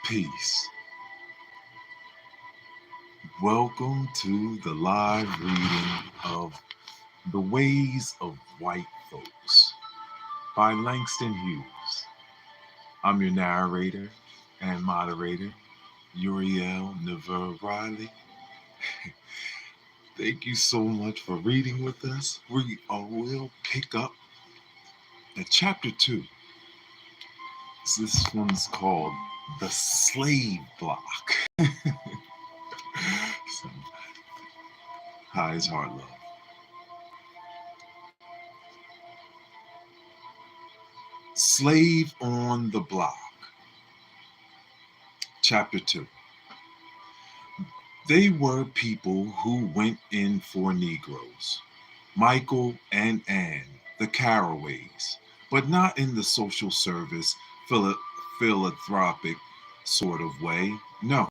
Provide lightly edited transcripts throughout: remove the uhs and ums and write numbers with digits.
Peace. Welcome to the live reading of The Ways of White Folks by Langston Hughes. I'm your narrator and moderator, Uriel Neveu. Thank you so much for reading with us. We will pick up at chapter 2. This one's called The Slave Block. So, hi, it's Heart Love. Slave on the Block. Chapter 2. They were people who went in for Negroes, Michael and Anne, the Carraways, but not in the social service, philanthropic sort of way. No,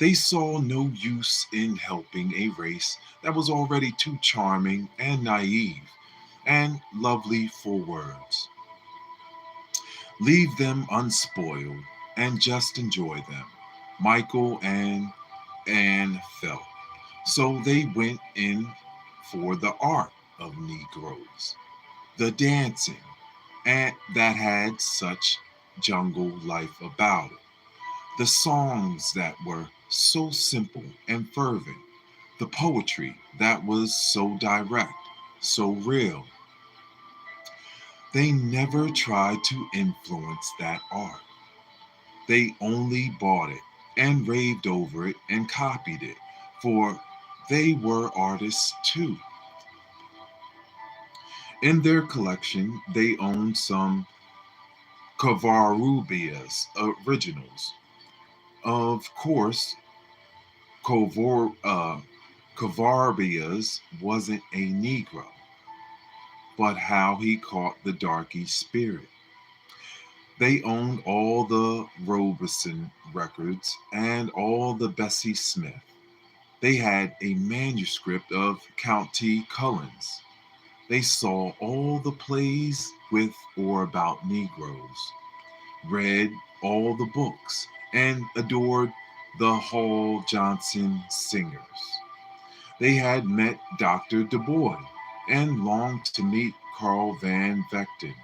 they saw no use in helping a race that was already too charming and naive and lovely for words. Leave them unspoiled and just enjoy them. Michael and Anne felt. So they went in for the art of Negroes, the dancing, and that had such jungle life about it. The songs that were so simple and fervent, the poetry that was so direct, so real. They never tried to influence that art. They only bought it and raved over it and copied it, for they were artists too. In their collection, they owned some Covarrubias originals. Of course, Covarrubias wasn't a Negro, but how he caught the darky spirit. They owned all the Robeson records and all the Bessie Smith. They had a manuscript of Count T. Cullen's. They saw all the plays with or about Negroes, read all the books, and adored the Hall Johnson singers. They had met Dr. Du Bois and longed to meet Carl Van Vechten.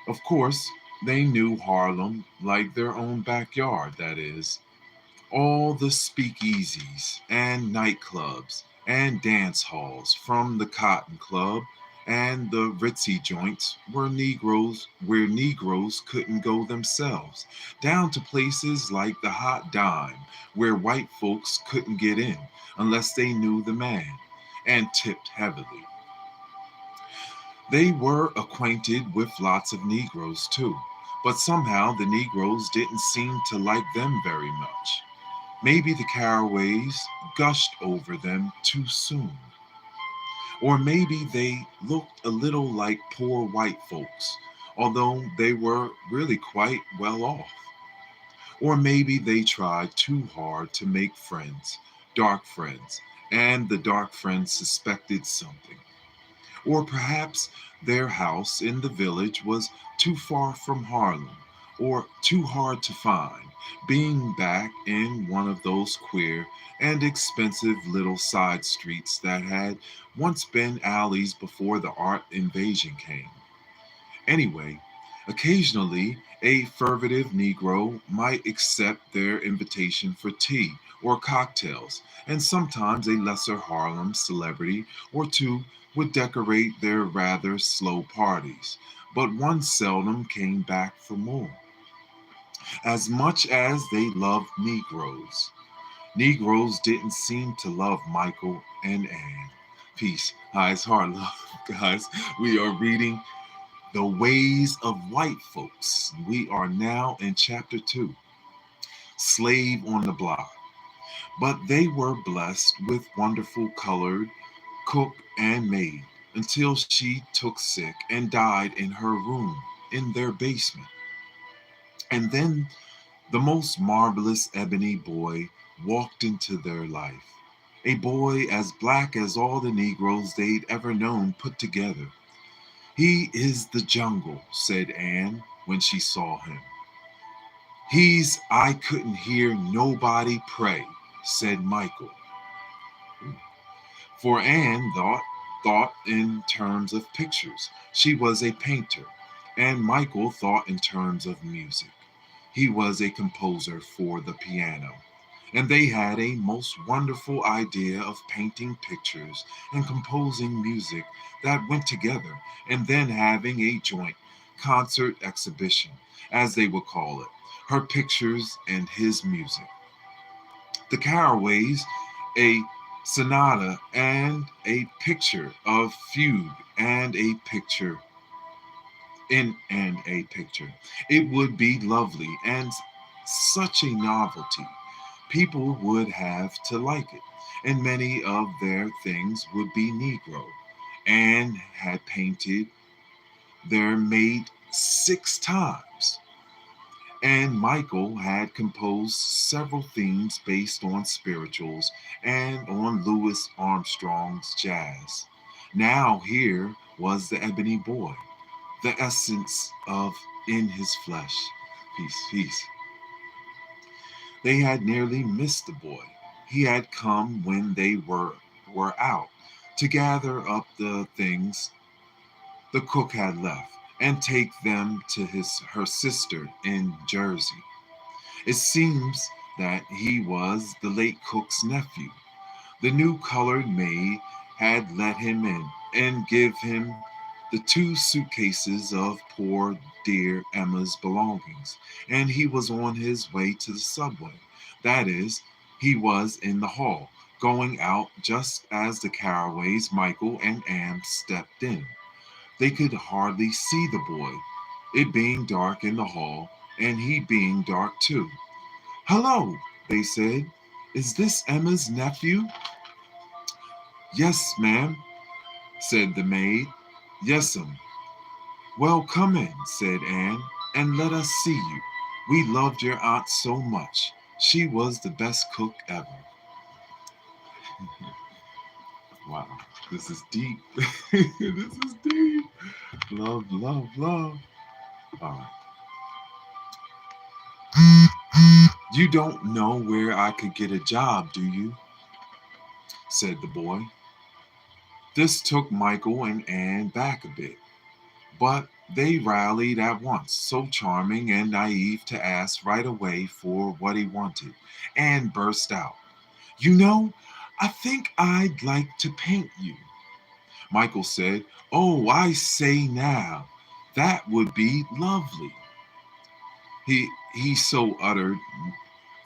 Of course, they knew Harlem like their own backyard, that is. All the speakeasies and nightclubs and dance halls, from the Cotton Club and the ritzy joints where Negroes couldn't go themselves, down to places like the Hot Dime where white folks couldn't get in unless they knew the man and tipped heavily. They were acquainted with lots of Negroes too, but somehow the Negroes didn't seem to like them very much. Maybe the Carraways gushed over them too soon. Or maybe they looked a little like poor white folks, although they were really quite well off. Or maybe they tried too hard to make friends, dark friends, and the dark friends suspected something. Or perhaps their house in the village was too far from Harlem, or too hard to find, being back in one of those queer and expensive little side streets that had once been alleys before the art invasion came. Anyway, occasionally a furtive Negro might accept their invitation for tea or cocktails, and sometimes a lesser Harlem celebrity or two would decorate their rather slow parties, but one seldom came back for more. As much as they loved Negroes, Negroes didn't seem to love Michael and Anne. Peace. Hi, it's Heart Love, guys. We are reading The Ways of White Folks. We are now in chapter 2, Slave on the Block. But they were blessed with wonderful colored cook and maid until she took sick and died in her room in their basement. And then the most marvelous ebony boy walked into their life. A boy as black as all the Negroes they'd ever known put together. "He is the jungle," said Anne when she saw him. I couldn't hear nobody pray, said Michael. For Anne thought in terms of pictures. She was a painter, and Michael thought in terms of music. He was a composer for the piano, and they had a most wonderful idea of painting pictures and composing music that went together, and then having a joint concert exhibition, as they would call it, her pictures and his music. The Caraways, a sonata and a picture of fugue and a picture and a picture. It would be lovely and such a novelty. People would have to like it, and many of their things would be Negro. Anne had painted their maid 6 times, and Michael had composed several themes based on spirituals and on Louis Armstrong's jazz. Now here was the ebony boy, the essence of in his flesh. Peace, peace. They had nearly missed the boy. He had come when they were out to gather up the things the cook had left and take them to her sister in Jersey. It seems that he was the late cook's nephew. The new colored maid had let him in and give him the 2 suitcases of poor dear Emma's belongings, and he was on his way to the subway. That is, he was in the hall, going out just as the Caraways, Michael, and Anne stepped in. They could hardly see the boy, it being dark in the hall, and he being dark too. Hello, they said. Is this Emma's nephew? Yes, ma'am, said the maid. Yes'm. Well, come in, said Anne, and let us see you. We loved your aunt so much. She was the best cook ever. Wow, this is deep. This is deep. Love, love, love. All right. You don't know where I could get a job, do you? Said the boy. This took Michael and Anne back a bit, but they rallied at once, so charming and naive to ask right away for what he wanted. Anne burst out, You know, I think I'd like to paint you. Michael said, Oh, I say now, that would be lovely. He he so uttered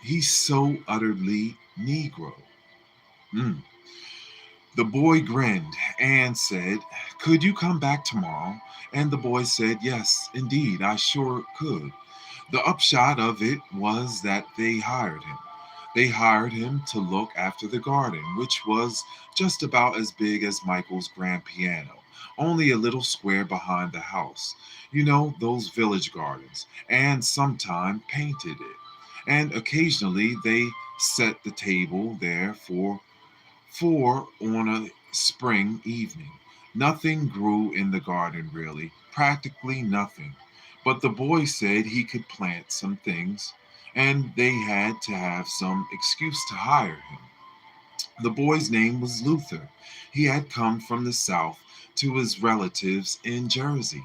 he's so utterly Negro. Mm. The boy grinned and said, Could you come back tomorrow? And the boy said, Yes, indeed, I sure could. The upshot of it was that they hired him. They hired him to look after the garden, which was just about as big as Michael's grand piano, only a little square behind the house. You know, those village gardens, and sometime painted it. And occasionally they set the table there for on a spring evening. Nothing grew in the garden really, practically nothing. But the boy said he could plant some things, and they had to have some excuse to hire him. The boy's name was Luther. He had come from the South to his relatives in Jersey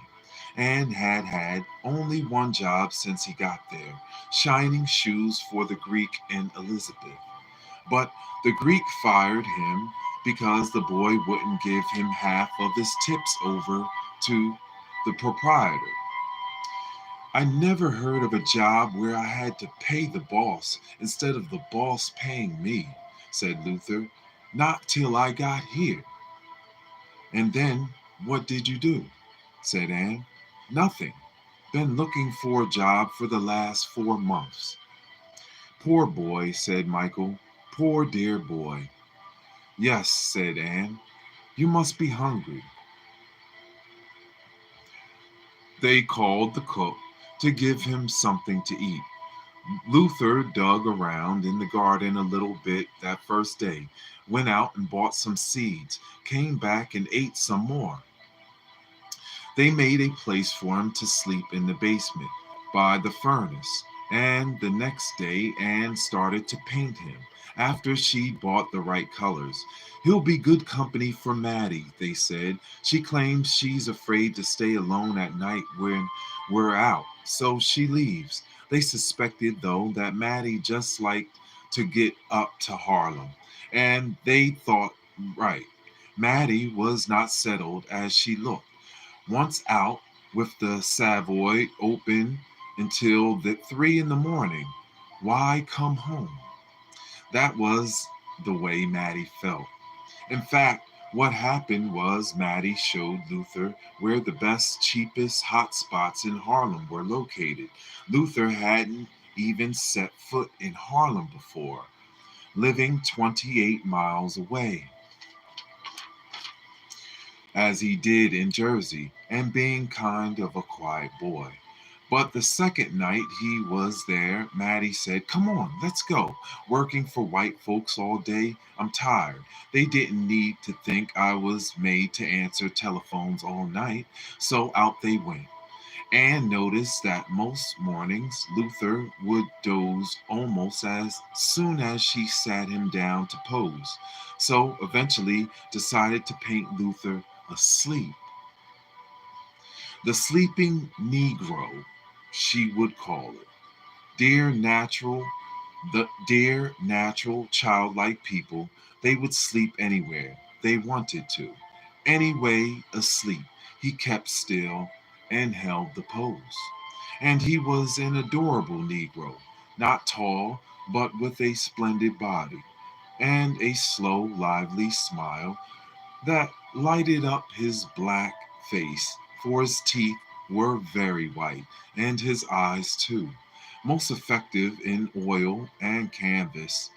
and had had only one job since he got there, shining shoes for the Greek in Elizabeth. But the Greek fired him because the boy wouldn't give him half of his tips over to the proprietor. I never heard of a job where I had to pay the boss instead of the boss paying me, said Luther. Not till I got here. And then what did you do? Said Anne. Nothing. Been looking for a job for the last 4 months. Poor boy, said Michael. Poor dear boy. Yes, said Anne. You must be hungry. They called the cook to give him something to eat. Luther dug around in the garden a little bit that first day, went out and bought some seeds, came back and ate some more. They made a place for him to sleep in the basement by the furnace, And the next day, Anne started to paint him after she bought the right colors. He'll be good company for Maddie, they said. She claims she's afraid to stay alone at night when we're out, so she leaves. They suspected, though, that Maddie just liked to get up to Harlem, and they thought right. Maddie was not settled as she looked. Once out with the Savoy open until the 3 in the morning. Why come home? That was the way Maddie felt. In fact, what happened was Maddie showed Luther where the best, cheapest hot spots in Harlem were located. Luther hadn't even set foot in Harlem before, living 28 miles away, as he did in Jersey, and being kind of a quiet boy. But the second night he was there, Maddie said, "Come on, let's go. Working for white folks all day, I'm tired." They didn't need to think I was made to answer telephones all night, so out they went. Anne noticed that most mornings Luther would doze almost as soon as she sat him down to pose, so eventually decided to paint Luther asleep. The sleeping Negro, she would call it. Dear natural, the dear natural childlike people, they would sleep anywhere they wanted to. Anyway, asleep, he kept still and held the pose. And he was an adorable Negro, not tall, but with a splendid body and a slow, lively smile that lighted up his black face, for his teeth were very white, and his eyes too, most effective in oil and canvas,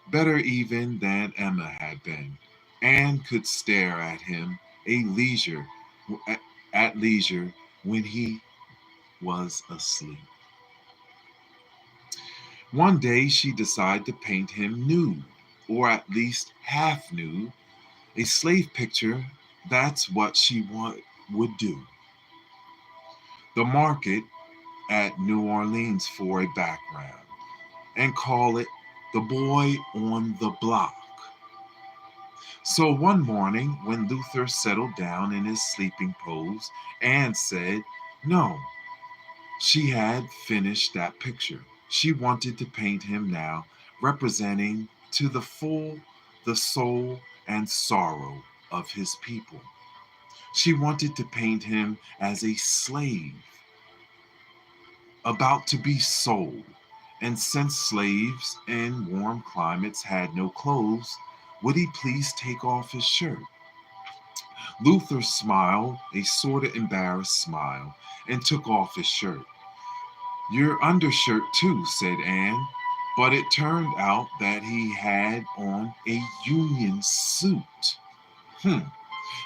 better even than Emma had been. Anne could stare at him a leisure at leisure when he was asleep. One day she decided to paint him nude, or at least half nude, a slave picture. That's what would do. The market at New Orleans for a background, and call it The Boy on the Block. So one morning, when Luther settled down in his sleeping pose, Anne said no, she had finished that picture. She wanted to paint him now, representing to the full the soul and sorrow of his people. She wanted to paint him as a slave about to be sold. And since slaves in warm climates had no clothes, would he please take off his shirt? Luther smiled, a sort of embarrassed smile, and took off his shirt. "Your undershirt, too," said Anne. But it turned out that he had on a union suit. Hmm.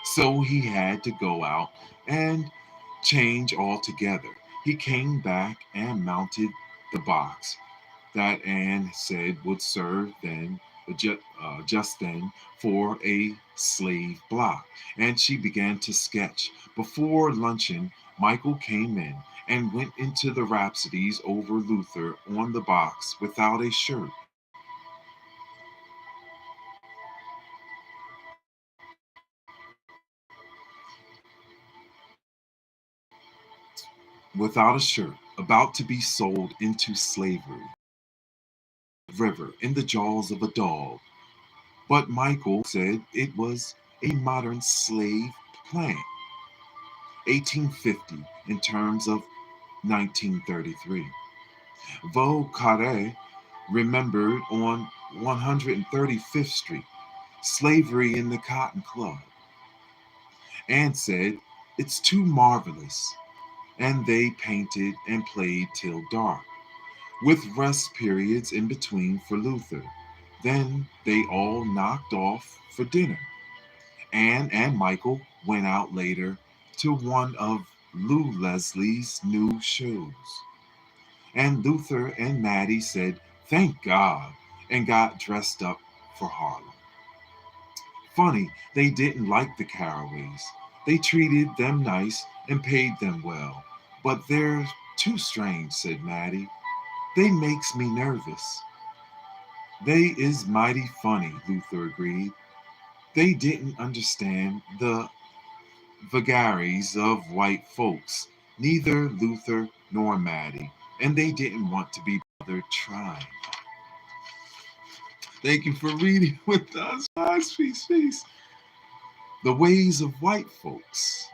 So he had to go out and change altogether. He came back and mounted the box that Anne said would serve just then for a slave block, and she began to sketch. Before luncheon, Michael came in and went into the rhapsodies over Luther on the box without a shirt. Without a shirt, about to be sold into slavery, river in the jaws of a dog. But Michael said it was a modern slave plant, 1850 in terms of 1933. Vaux Carré remembered on 135th Street, slavery in the Cotton Club, and said it's too marvelous. And they painted and played till dark, with rest periods in between for Luther. Then they all knocked off for dinner. Anne and Michael went out later to one of Lou Leslie's new shows. And Luther and Maddie said, "Thank God," and got dressed up for Harlem. Funny, they didn't like the Caraways. They treated them nice and paid them well. But they're too strange, said Maddie. They makes me nervous. They is mighty funny, Luther agreed. They didn't understand the vagaries of white folks, neither Luther nor Maddie, and they didn't want to be bothered trying. Thank you for reading with us, guys. Peace, peace. The Ways of White Folks,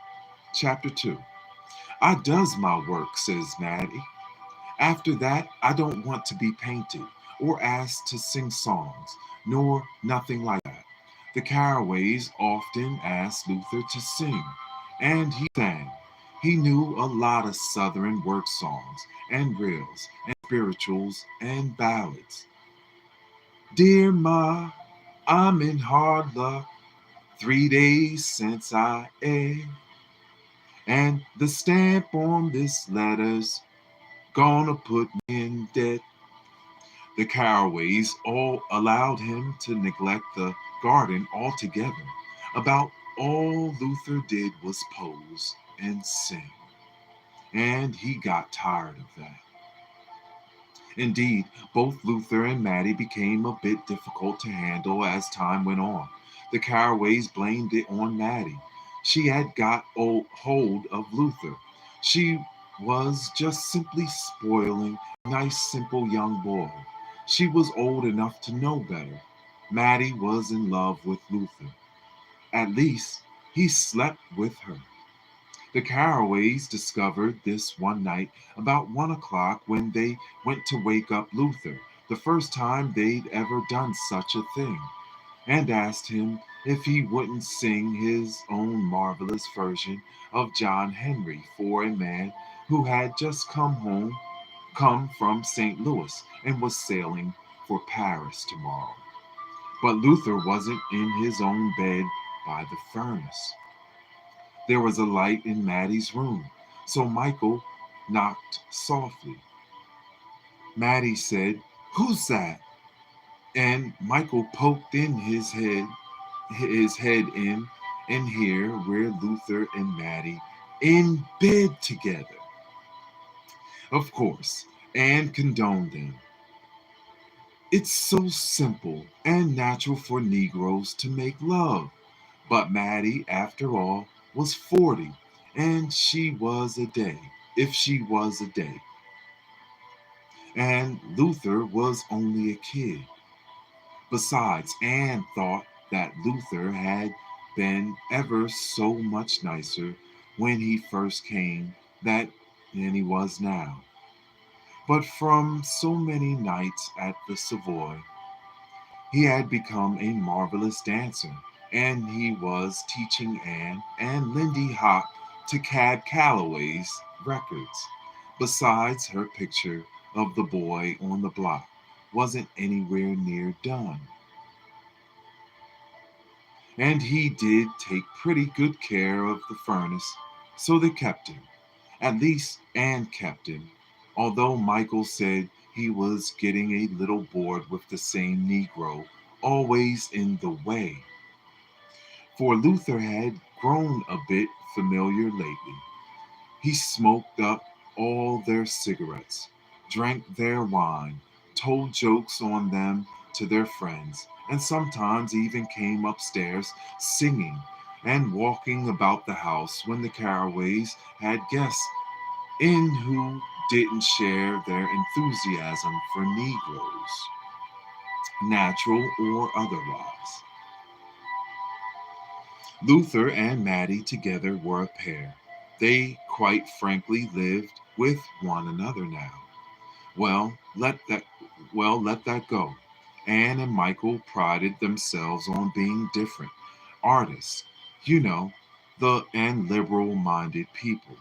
Chapter 2. I does my work, says Maddie. After that, I don't want to be painted or asked to sing songs, nor nothing like that. The Caraways often asked Luther to sing, and he sang. He knew a lot of Southern work songs and reels and spirituals and ballads. Dear Ma, I'm in hard luck. 3 days since I ate, and the stamp on this letter's gonna put me in debt. The Caraways all allowed him to neglect the garden altogether. About all Luther did was pose and sing, and he got tired of that. Indeed, both Luther and Maddie became a bit difficult to handle as time went on. The Caraways blamed it on Maddie. She had got hold of Luther. She was just simply spoiling a nice, simple young boy. She was old enough to know better. Maddie was in love with Luther. At least, he slept with her. The Caraways discovered this one night about 1 o'clock when they went to wake up Luther, the first time they'd ever done such a thing, and asked him if he wouldn't sing his own marvelous version of John Henry for a man who had just come from St. Louis and was sailing for Paris tomorrow. But Luther wasn't in his own bed by the furnace. There was a light in Maddie's room, so Michael knocked softly. Maddie said, "Who's that?" And Michael poked in his head in here where Luther and Maddie in bed together. Of course, Anne condoned them. It's so simple and natural for Negroes to make love. But Maddie, after all, was 40, and she was a day, if she was a day. And Luther was only a kid. Besides, Anne thought that Luther had been ever so much nicer when he first came than he was now. But from so many nights at the Savoy, he had become a marvelous dancer, and he was teaching Anne and Lindy Hop to Cab Calloway's records. Besides, her picture of the boy on the block wasn't anywhere near done. And he did take pretty good care of the furnace, so they kept him. At least Anne kept him, although Michael said he was getting a little bored with the same Negro always in the way. For Luther had grown a bit familiar lately. He smoked up all their cigarettes, drank their wine, told jokes on them to their friends, and sometimes even came upstairs singing and walking about the house when the Caraways had guests in who didn't share their enthusiasm for Negroes, natural or otherwise. Luther and Maddie together were a pair. They quite frankly lived with one another now. Well, let that let that go. Anne and Michael prided themselves on being different artists, you know, the and liberal-minded people.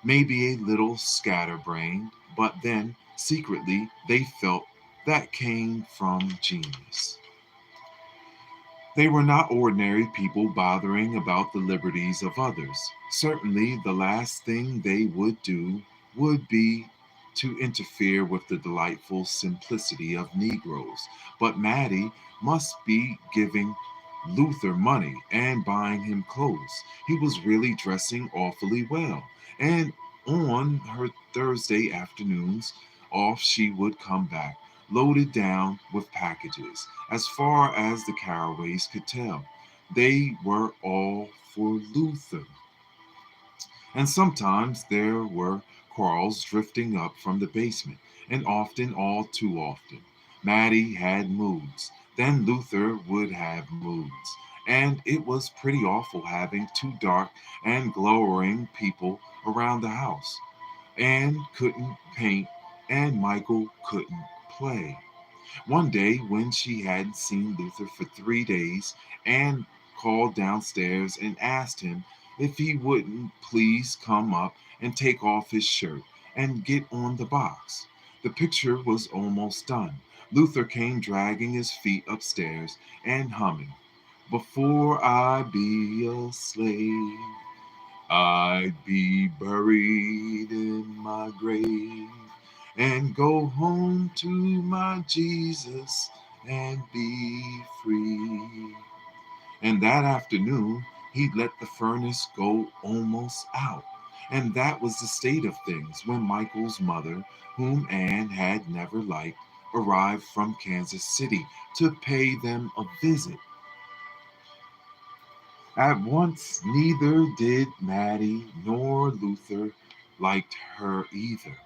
Maybe a little scatterbrained, but then secretly they felt that came from genius. They were not ordinary people bothering about the liberties of others. Certainly, the last thing they would do would be to interfere with the delightful simplicity of Negroes. But Maddie must be giving Luther money and buying him clothes. He was really dressing awfully well. And on her Thursday afternoons, off she would come back, loaded down with packages. As far as the Caraways could tell, they were all for Luther. And sometimes there were quarrels drifting up from the basement, and often, all too often, Maddie had moods. Then Luther would have moods. And it was pretty awful having two dark and glowering people around the house. Anne couldn't paint, and Michael couldn't play. One day, when she hadn't seen Luther for 3 days, Anne called downstairs and asked him if he wouldn't please come up and take off his shirt and get on the box. The picture was almost done. Luther came dragging his feet upstairs and humming, "Before I be a slave, I'd be buried in my grave and go home to my Jesus and be free." And that afternoon, he let the furnace go almost out. And that was the state of things when Michael's mother, whom Anne had never liked, arrived from Kansas City to pay them a visit. At once, neither did Maddie nor Luther liked her either.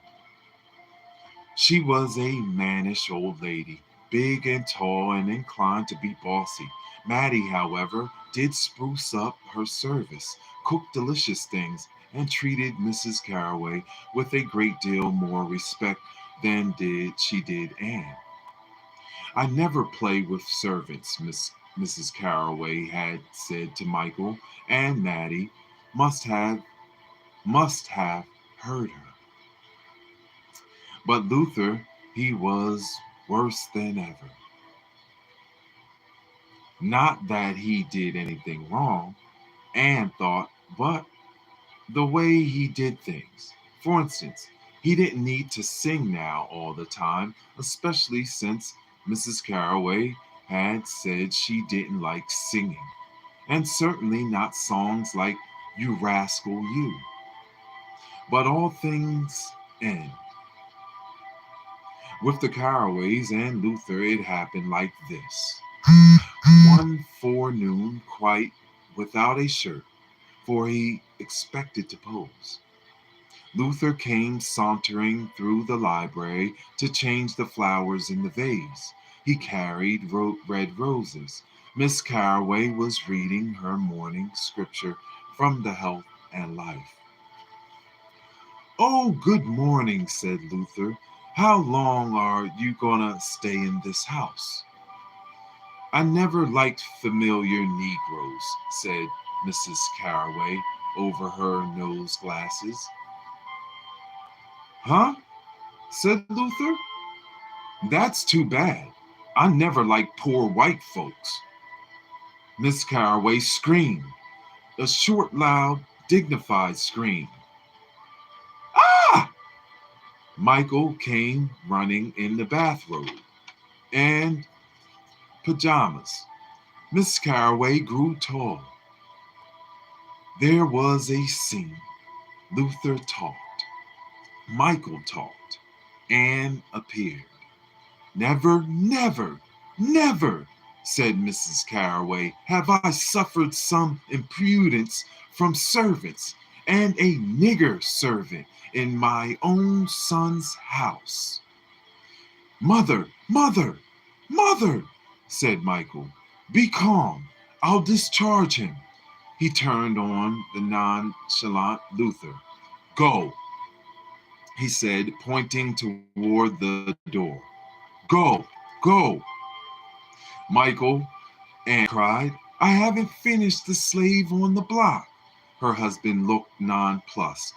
She was a mannish old lady, big and tall and inclined to be bossy. Maddie, however, did spruce up her service, cooked delicious things, and treated Mrs. Caraway with a great deal more respect than she did Anne. "I never play with servants," Mrs. Caraway had said to Michael, and Maddie must have heard her. But Luther, he was worse than ever. Not that he did anything wrong, Anne thought, but the way he did things. For instance, he didn't need to sing now all the time, especially since Mrs. Caraway had said she didn't like singing, and certainly not songs like "You Rascal You." But all things end. With the Caraways and Luther, it happened like this. One forenoon, quite without a shirt, for he expected to pose, Luther came sauntering through the library to change the flowers in the vase. He carried red roses. Miss Caraway was reading her morning scripture from the Health and Life. "Oh, good morning," said Luther. "How long are you gonna stay in this house?" "I never liked familiar Negroes," said Mrs. Caraway over her nose glasses. "Huh?" said Luther. "That's too bad. I never liked poor white folks." Miss Caraway screamed, a short, loud, dignified scream. "Ah!" Michael came running in the bathrobe and pajamas. Miss Caraway grew tall. There was a scene. Luther talked. Michael talked. Anne appeared. "Never, never, never," said Mrs. Caraway, "have I suffered some impudence from servants, and a nigger servant in my own son's house." "Mother, mother, mother," said Michael. "Be calm. I'll discharge him." He turned on the nonchalant Luther. "Go," he said, pointing toward the door. "Go, go." "Michael," Anne cried, "I haven't finished the slave on the block." Her husband looked nonplussed.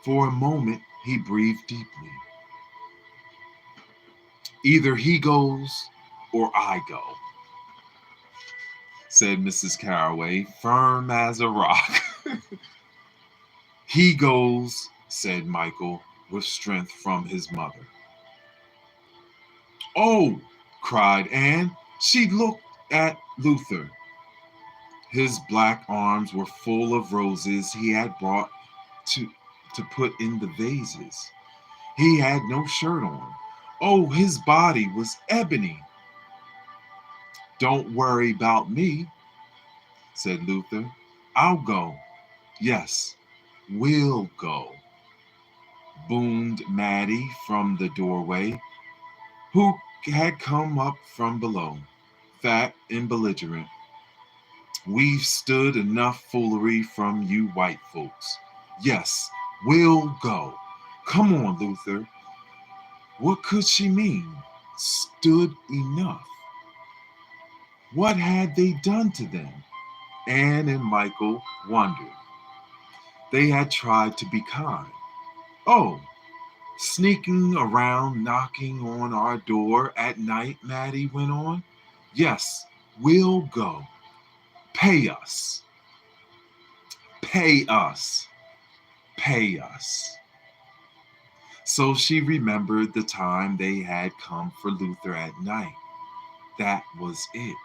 For a moment, he breathed deeply. "Either he goes or I go," said Mrs. Caraway, firm as a rock. "He goes," said Michael, with strength from his mother. "Oh!" cried Anne. She looked at Luther. His black arms were full of roses he had brought to, to put in the vases. He had no shirt on. Oh, his body was ebony. Don't worry about me, said Luther. I'll go. Yes, we'll go, boomed Maddie from the doorway, who had come up from below, fat and belligerent. We've stood enough foolery from you white folks. Yes, we'll go. Come on, Luther. What could she mean? Stood enough. What had they done to them? Anne and Michael wondered. They had tried to be kind. Oh, sneaking around knocking on our door at night, Maddie went on. Yes, we'll go. Pay us. Pay us. Pay us. So she remembered the time they had come for Luther at night. That was it.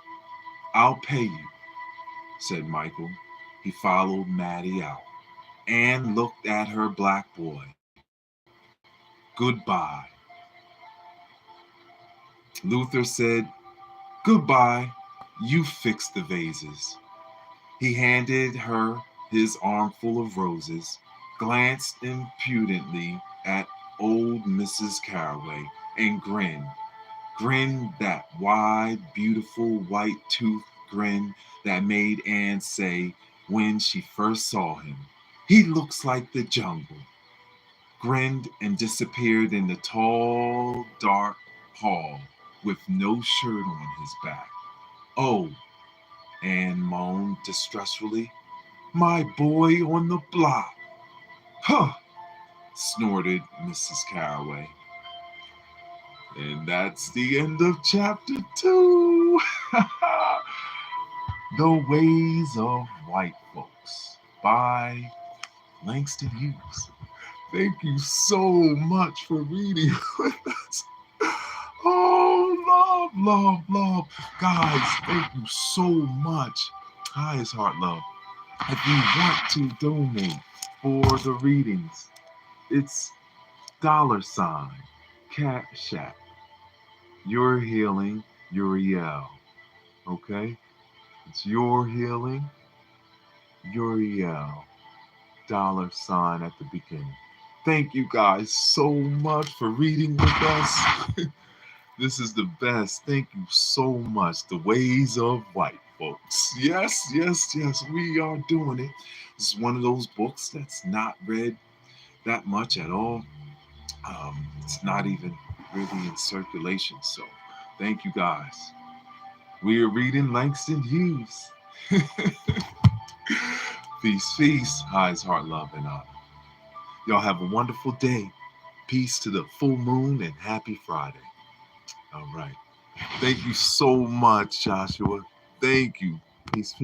I'll pay you, said Michael. He followed Maddie out. Anne looked at her black boy. Goodbye. Luther said, Goodbye. You fix the vases. He handed her his armful of roses, glanced impudently at old Mrs. Carraway, and grinned. Grinned that wide, beautiful, white-toothed grin that made Anne say when she first saw him, He looks like the jungle. Grinned and disappeared in the tall, dark hall with no shirt on his back. Oh, Anne moaned distressfully. My boy on the block. Huh, snorted Mrs. Carraway. And that's the end of chapter 2. The Ways of White Folks by Langston Hughes. Thank you so much for reading with us. Oh, love. Guys, thank you so much. Highest heart love. If you want to donate for the readings, it's $ Cash App. Your Healing Uriel. Okay? It's Your Healing Uriel. $ at the beginning. Thank you guys so much for reading with us. This is the best. Thank you so much. The Ways of White Folks. Yes, we are doing it. This is one of those books that's not read that much at all. It's not even really in circulation. So thank you guys. We are reading Langston Hughes. Peace. Highest heart, love, and honor. Y'all have a wonderful day. Peace to the full moon and happy Friday. All right. Thank you so much, Joshua. Thank you. Peace.